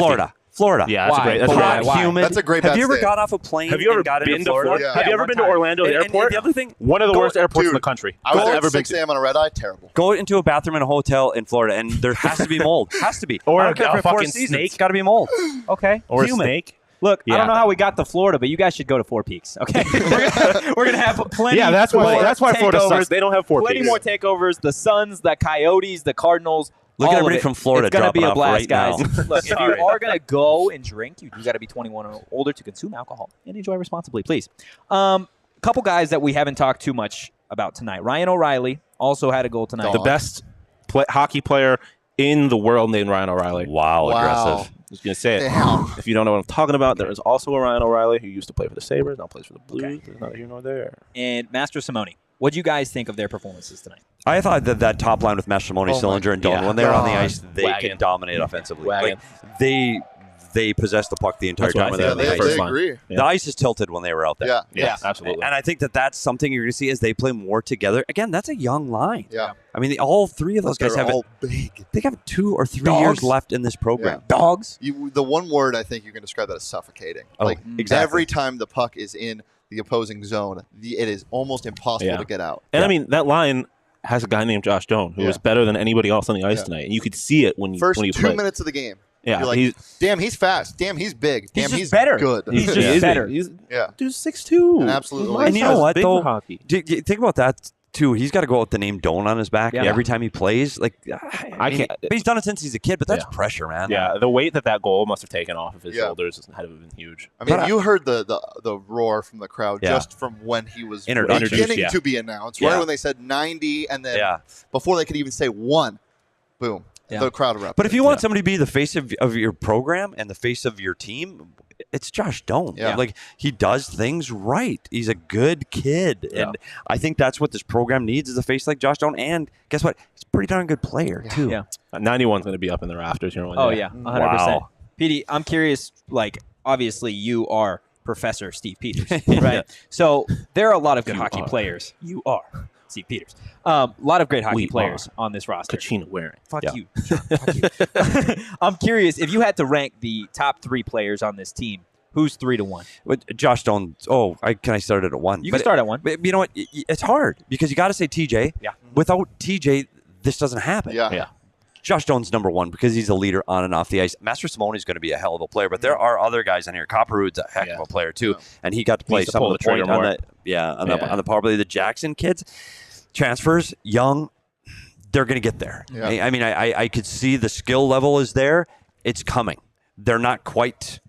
Florida. Yeah, that's Why? a great. That's Why? great. Why? Humid. That's a great Have bad you ever state. got off a plane? Have you ever and got been into to Florida? Yeah. Have you ever one been to time. Orlando And Airport? the other thing, One of the worst airports in the dude, country. I was I've there ever at been 6 to. a.m. on a red eye. Terrible. go into a bathroom in a hotel in Florida, and there has to be mold. Has to be. Or I don't care a if it's Four fucking Seasons. snake. It's got to be mold. Okay. Or a Human. snake. Look, I Yeah. don't know how we got to Florida, but you guys should go to Four Peaks. Okay, we're gonna have plenty. Yeah, that's why. more That's why Florida takeovers. sucks. They don't have 4 Plenty Peaks. more takeovers. The Suns, the Coyotes, the Cardinals. Look all at of everybody it. from Florida It's gonna be dropping a off blast, right guys. now. Look, if you are gonna go and drink, you do got to be 21 or older to consume alcohol and enjoy responsibly, please. Couple guys that we haven't talked too much about tonight. Ryan O'Reilly also had a goal tonight. The best hockey player in the world named Ryan O'Reilly. Wow, aggressive. I was going to say it. Damn. If you don't know what I'm talking about, there is also a Ryan O'Reilly who used to play for the Sabres, now plays for the Blues. There's neither here nor there. And Master Simone. What do you guys think of their performances tonight? I thought that top line with Mastroianni, Sillinger, and Doan, yeah. when they were on the God. ice, they Wagon. could dominate offensively. Wagon. Like, they possessed the puck the entire That's what time. I when they think. were on the They ice. First line. agree. Yeah. The ice is tilted when they were out there. Yeah. Yeah, absolutely. And I think that's something you're going to see as they play more together. Again, that's a young line. Yeah. I mean, all three of those guys They're have all big. they have 2 or 3 Dogs. years left in this program. Yeah. Dogs. The one word I think you can describe that as suffocating. Oh, Like exactly. every time the puck is in the opposing zone, it is almost impossible Yeah. to get out. And I mean, that line has a guy named Josh Doan who Yeah. is better than anybody else on the ice Yeah. tonight. And you could see it when you First when you 2 play. minutes of the game. Yeah, You're like, damn, he's fast. Damn, he's big. Damn, just he's better. good. He's just easy. better. He's, Yeah. dude's 6'2". And absolutely. And you know what, big though? for hockey. Think about that, too. He's got to go out with the name Doan on his back Yeah. every time he plays. Like, I can't. But he's done it since he's a kid, but that's Yeah. pressure, man. Yeah, the weight that goal must have taken off of his Yeah. shoulders had to have been huge. I mean, But you heard the roar from the crowd Yeah. just from when he was Introduced, beginning yeah. to be announced. Yeah. Right when they said 90, and then Yeah. before they could even say 1, boom, Yeah. the crowd erupted. But if you want somebody to be the face of your program and the face of your team, it's Josh Doan. Yeah. Like, he does things right. He's a good kid. Yeah. And I think that's what this program needs is a face like Josh Doan. And guess what? He's a pretty darn good player, too. Yeah. 91's going to be up in the rafters here one Oh day. yeah, 100%. Wow. Petey, I'm curious. Like, obviously, you are Professor Steve Peters, right? So there are a lot of good hockey are. players. You are Steve Peters. A lot of great hockey We players are. on this roster. Kachina wearing. Fuck Yeah. you. Fuck you. I'm curious if you had to rank the top 3 players on this team. Who's 3 to 1? But Josh Doan, can I start it at 1? You can start at 1. But you know what? It's hard because you got to say TJ. Yeah. Without TJ, this doesn't happen. Yeah. Yeah. Josh Doan's number one because he's a leader on and off the ice. Master Simone's going to be a hell of a player, but there are other guys on here. Copperwood's a heck of a player too, and he got to play some of the point on the power play. The Jackson kids, transfers, young, they're going to get there. Yeah. I mean, I could see the skill level is there. It's coming. They're not quite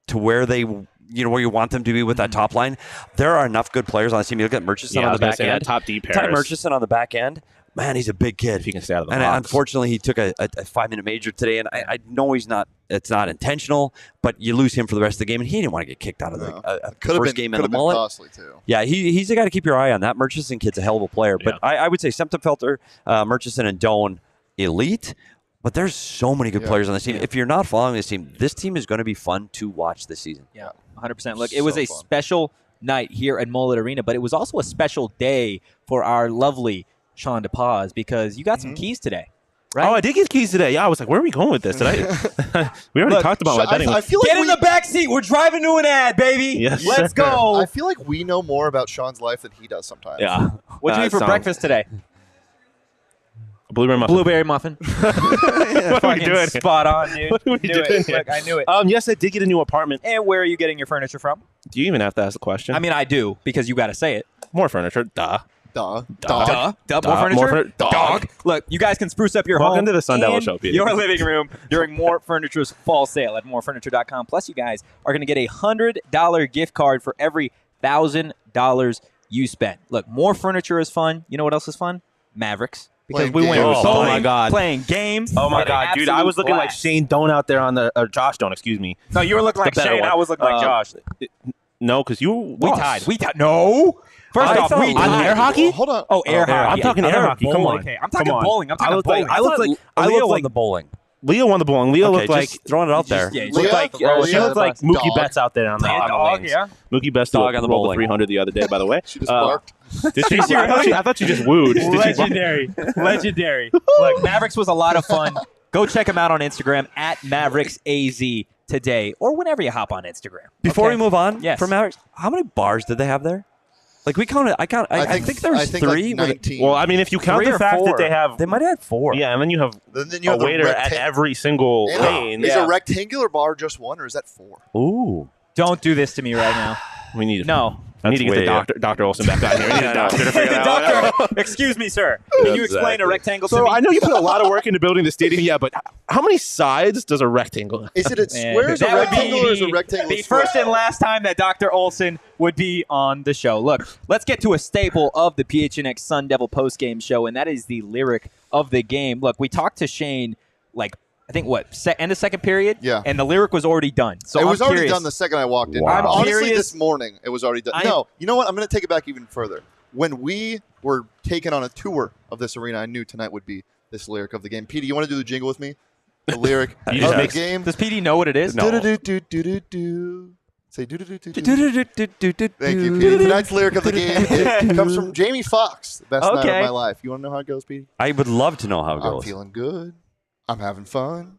to where they, where you want them to be with that top line. There are enough good players on the team. You look at Murchison on the back end. Top D pairs. Ty Murchison on the back end. Man, he's a big kid. If he can stay out of the box. And unfortunately, he took a 5-minute major today, and I know it's not intentional, but you lose him for the rest of the game, and he didn't want to get kicked out of the first game in the Mullett. Costly too. Yeah, he's a guy to keep your eye on. That Murchison kid's a hell of a player, but I would say Semptimphelter, Murchison, and Doan, elite. But there's so many good players on this team. If you're not following this team is going to be fun to watch this season. Yeah, 100%. Look, it was a special night here at Mullett Arena, but it was also a special day for our lovely Shawn DePaz because you got some keys today, right? Oh, I did get keys today. Yeah, I was like, where are we going with this? We already talked about my betting. I feel like get in the back seat. We're driving to an ad, baby. Yes, let's go. I feel like we know more about Shawn's life than he does sometimes. Yeah. What'd you eat for breakfast today? Blueberry muffin. Blueberry muffin. What are we doing? Spot on, dude. What are we doing? Look, I knew it. Yes, I did get a new apartment. And where are you getting your furniture from? Do you even have to ask the question? I mean, I do because you got to say it. More furniture. Duh. More furniture. Dog. Look, you guys can spruce up your home. Welcome to the Sun Devil Show, Peter. Your living room during More Furniture's fall sale at morefurniture.com. Plus, you guys are going to get a $100 gift card for every $1,000 you spend. Look, More Furniture is fun. You know what else is fun? Mavericks. Because we went oh my God. Playing games. Oh my God, dude. I was looking like Shane Doan out there on the Josh Doan, excuse me. No, you were looking like Shane. I was looking like Josh. No, because we tied. No. First off, we tied. On air hockey? Hold on. Oh, air hockey. I'm talking air hockey. Come on. Okay. I'm talking bowling. I'm talking bowling. I looked like the bowling. Leo won the bowling. Leo looked like throwing it out there. She looked like Mookie Betts out there on the dog. Yeah. Mookie Betts dog on the rolled bowling. 300 the other day, by the way. She just barked. Did she? I thought you just wooed. Legendary. Look, Mavericks was a lot of fun. Go check them out on Instagram at MavericksAZ today or whenever you hop on Instagram. Before we move on, yes. for Mavericks, how many bars did they have there? Like we counted. I think there's 3. Like 19. Well, I mean, if you count the fact that they might have 4. Yeah, and then you have a waiter at every single lane. Is a rectangular bar just 1 or is that 4? Ooh. Don't do this to me right now. We need I need to get the Dr. Olsen back on here. We need a doctor to figure that out. Excuse me, sir. Can you explain a rectangle to me? So I know you put a lot of work into building the stadium, but how many sides does a rectangle have? Is it a square, is a rectangle, or is a rectangle the first and last time that Dr. Olsen would be on the show. Look, let's get to a staple of the PHNX Sun Devil postgame show, and that is the lyric of the game. Look, we talked to Shane, I think end of second period? Yeah. And the lyric was already done. So it was already done the second I walked in. Wow. Honestly, this morning it was already done. No, you know what? I'm going to take it back even further. When we were taken on a tour of this arena, I knew tonight would be this lyric of the game. Petey, you want to do the jingle with me? The lyric of the game. Does Petey know what it is? No. Say do-do-do-do-do. Thank you, Petey. Tonight's lyric of the game it comes from Jamie Foxx. The best night of my life. You want to know how it goes, Petey? I would love to know how it goes. I'm feeling good. I'm having fun.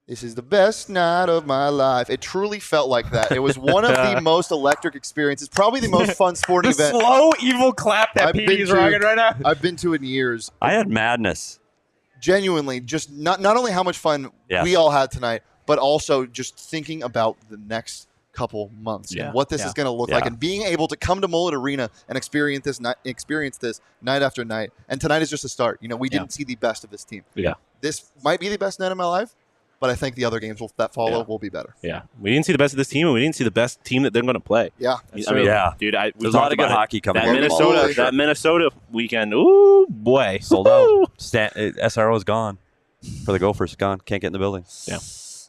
This is the best night of my life. It truly felt like that. It was one of the most electric experiences, probably the most fun sporting event. The slow, evil clap that Petey's rocking right now. I've been to in years. I had madness. Genuinely, just not only how much fun we all had tonight, but also just thinking about the next couple months and what this is going to look like, and being able to come to Mullett Arena and experience this night after night. And tonight is just a start. We didn't see the best of this team. Yeah. This might be the best night of my life, but I think the other games that follow will be better. Yeah. We didn't see the best of this team, and we didn't see the best team that they're going to play. Yeah. Dude, there's a lot of good hockey coming. That Minnesota weekend, ooh, boy. Sold out. SRO is gone. For the Gophers, gone. Can't get in the building. Yeah.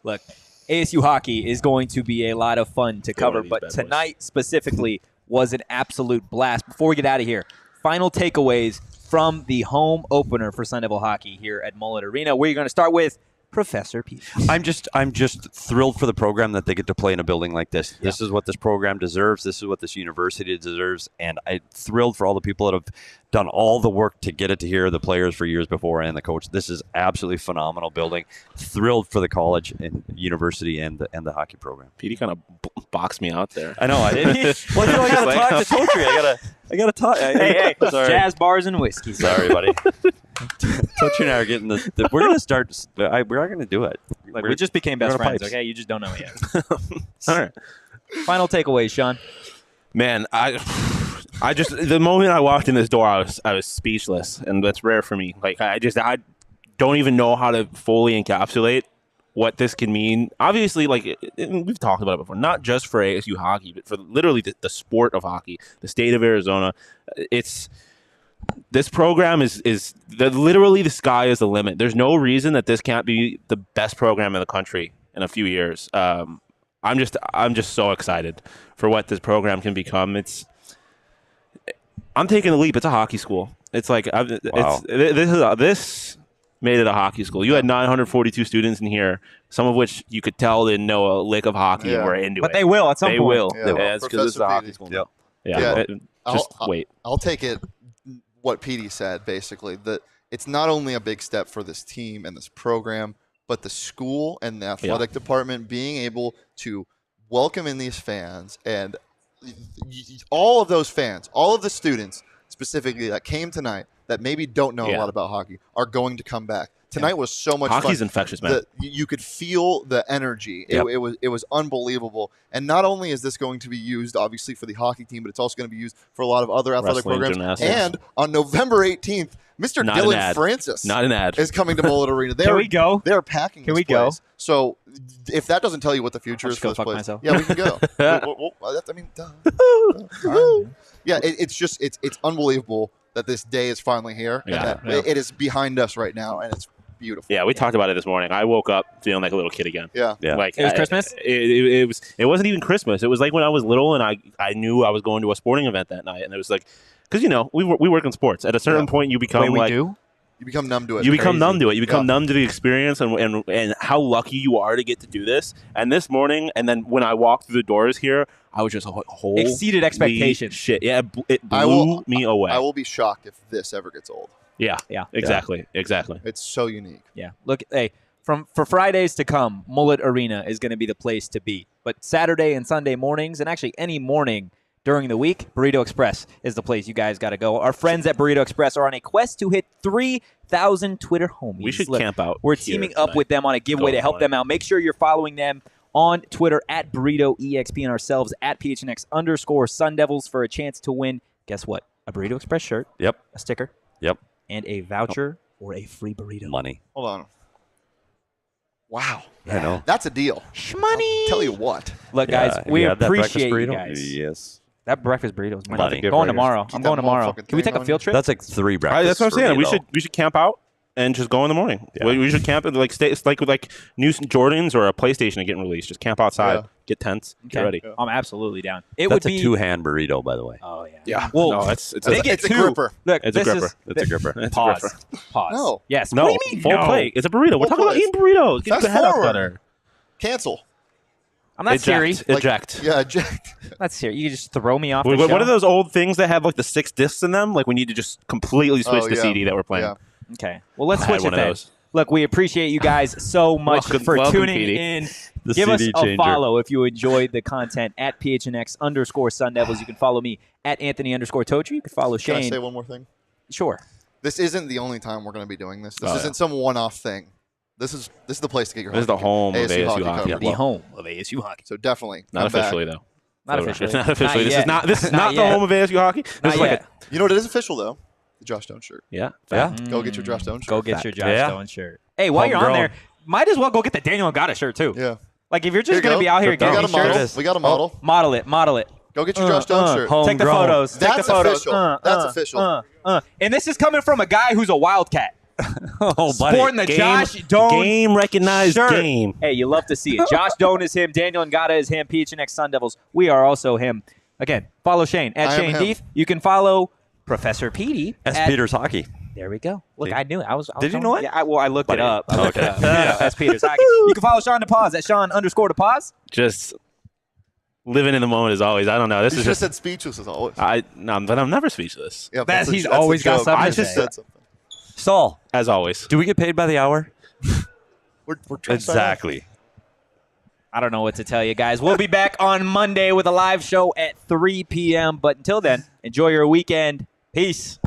Look, ASU hockey is going to be a lot of fun to cover, but tonight specifically was an absolute blast. Before we get out of here, final takeaways from the home opener for Sun Devil hockey here at Mullett Arena. We're going to start with Professor Pete. I'm just thrilled for the program that they get to play in a building like this. Yeah. This is what this program deserves. This is what this university deserves. And I'm thrilled for all the people that have done all the work to get it to here, the players for years before and the coach. This is absolutely phenomenal building. Thrilled for the college and university and the hockey program. Petey kind of boxed me out there. I know. I did. Well, I got to talk to Totri. I got to talk. Hey, sorry. jazz bars and whiskey. Sorry, buddy. Touch and I are getting the we're going to start. We are going to do it. Like, we just became best friends, okay? You just don't know it yet. All right. Final takeaways, Sean. Man, I just the moment I walked in this door, I was speechless, and that's rare for me. Like I don't even know how to fully encapsulate what this can mean. Obviously, like we've talked about it before, not just for ASU hockey, but for literally the sport of hockey, the state of Arizona. This program is literally the sky is the limit. There's no reason that this can't be the best program in the country in a few years. I'm just so excited for what this program can become. I'm taking a leap. It's a hockey school. It's like this made it a hockey school. You had 942 students in here, some of which you could tell didn't know a lick of hockey and were into it. But they will at some point. They will. Yeah, It's because it's a hockey school. Yep. Yeah. Wait. I'll take it. What Petey said, basically, that it's not only a big step for this team and this program, but the school and the athletic department being able to welcome in these fans, and all of those fans, all of the students specifically that came tonight that maybe don't know a lot about hockey are going to come back. Tonight was so much fun. Hockey's infectious, man. You could feel the energy. It was unbelievable. And not only is this going to be used, obviously, for the hockey team, but it's also going to be used for a lot of other athletic programs. Gymnastics. And on November 18th, Mr. Dylan Francis is coming to Mullett Arena. Can we go? They're packing this place. So if that doesn't tell you what the future is for this place, yeah, we can go. It's unbelievable that this day is finally here. Yeah. And that it is behind us right now, and it's beautiful. Yeah, we talked about it this morning. I woke up feeling like a little kid again. Yeah. Like it was Christmas? It wasn't even Christmas. It was like when I was little and I knew I was going to a sporting event that night, and it was like, because we work in sports. At a certain point, you become you become numb to it. You become numb to it. You become numb to the experience and how lucky you are to get to do this. And this morning, and then when I walked through the doors here, I was just exceeded expectations. Shit, yeah, it blew me away. I will be shocked if this ever gets old. Yeah, exactly. It's so unique. Yeah, look, hey, for Fridays to come, Mullett Arena is going to be the place to be. But Saturday and Sunday mornings, and actually any morning during the week, Burrito Express is the place you guys got to go. Our friends at Burrito Express are on a quest to hit 3,000 Twitter homies. We should camp out. We're teaming up with them on a giveaway to help them out. Make sure you're following them on Twitter at BurritoEXP and ourselves at PHNX_Sun Devils for a chance to win, guess what? A Burrito Express shirt. Yep. A sticker. Yep. And a voucher or a free burrito. Money. Hold on. Wow. I know. That's a deal. Shmoney. I'll tell you what. Look, guys, we appreciate you burrito? guys. Yes. That breakfast burrito is Money. going tomorrow. I'm going tomorrow. Can we take a field trip? That's like 3 breakfasts. That's what I'm saying. For me, We should camp out and just go in the morning. Yeah. We should camp and stay with new Jordans or a PlayStation getting released. Just camp outside, get tents, get ready. I'm absolutely down. That's a 2-hand burrito, by the way. Oh yeah. Yeah. Well, no, it's a gripper. Look, it's a gripper. It's a gripper. It's Pause. a gripper. Pause. No. Yes. No. What do you mean? Full plate. It's a burrito. We're talking about eating burritos. Get Fast your head up forward. better. Cancel. I'm not Siri. Eject. Yeah, eject. Not Siri. You can just throw me off. What the show. are those old things that have the 6 discs in them? Like we need to just completely switch the CD that we're playing. Yeah. Okay. Well, let's I had switch it one of then. those. Look, we appreciate you guys so much for welcome, tuning Petey. in. The Give us CD a changer. follow if you enjoyed the content at PHNX_Sun Devils. You can follow me at Anthony_Totri. You can follow Can I Shane. say one more thing? Sure. This isn't the only time we're going to be doing this. This isn't some one-off thing. This is the place to get your This is the home of ASU hockey. covered. The home of ASU hockey. So definitely Not come back. officially though. Not officially. Not officially. This Not is yet. not Not the yet. home of ASU hockey. This Not is like yet. You know what? It is official though. The Josh Doan shirt. Yeah. Go get your Josh Doan shirt. Go get your Josh Yeah. Doan shirt. Hey, while you're on Homegrown. there, might as well go get the Daniel Ngata shirt too. Yeah. Like if you're Here just you going to go. be out here We getting got a these model. shirts, We got a model. model it. Go get your Josh Doan shirt. Take the Homegrown. photos. Take the That's photos. official. That's official. And this is coming from a guy who's a Wildcat. Oh, buddy. Sporting the Josh Doan game recognized shirt. game. Hey, you love to see it. Josh Doan is him. Daniel Ngata is him. PHNX Sun Devils. We are also him. Again, follow Shane at I am Shane him. Deef. You can follow Professor Petey. S. at- Peters Hockey. There we go. Look, See? I knew it. I was Did you know it? Yeah, I looked it up. I looked it up. Okay. Yeah, S. Peters Hockey. You can follow Sean DePaz at Sean_DePaz. Just living in the moment as always. I don't know. This You is just just said speechless as always. but I'm never speechless. Yeah, That's- he's that's always a got joke. something I to just say. said something. Saul, As always. do we get paid by the hour? We're trying to start off. Exactly. I don't know what to tell you guys. We'll be back on Monday with a live show at 3 p.m. But until then, enjoy your weekend. Peace.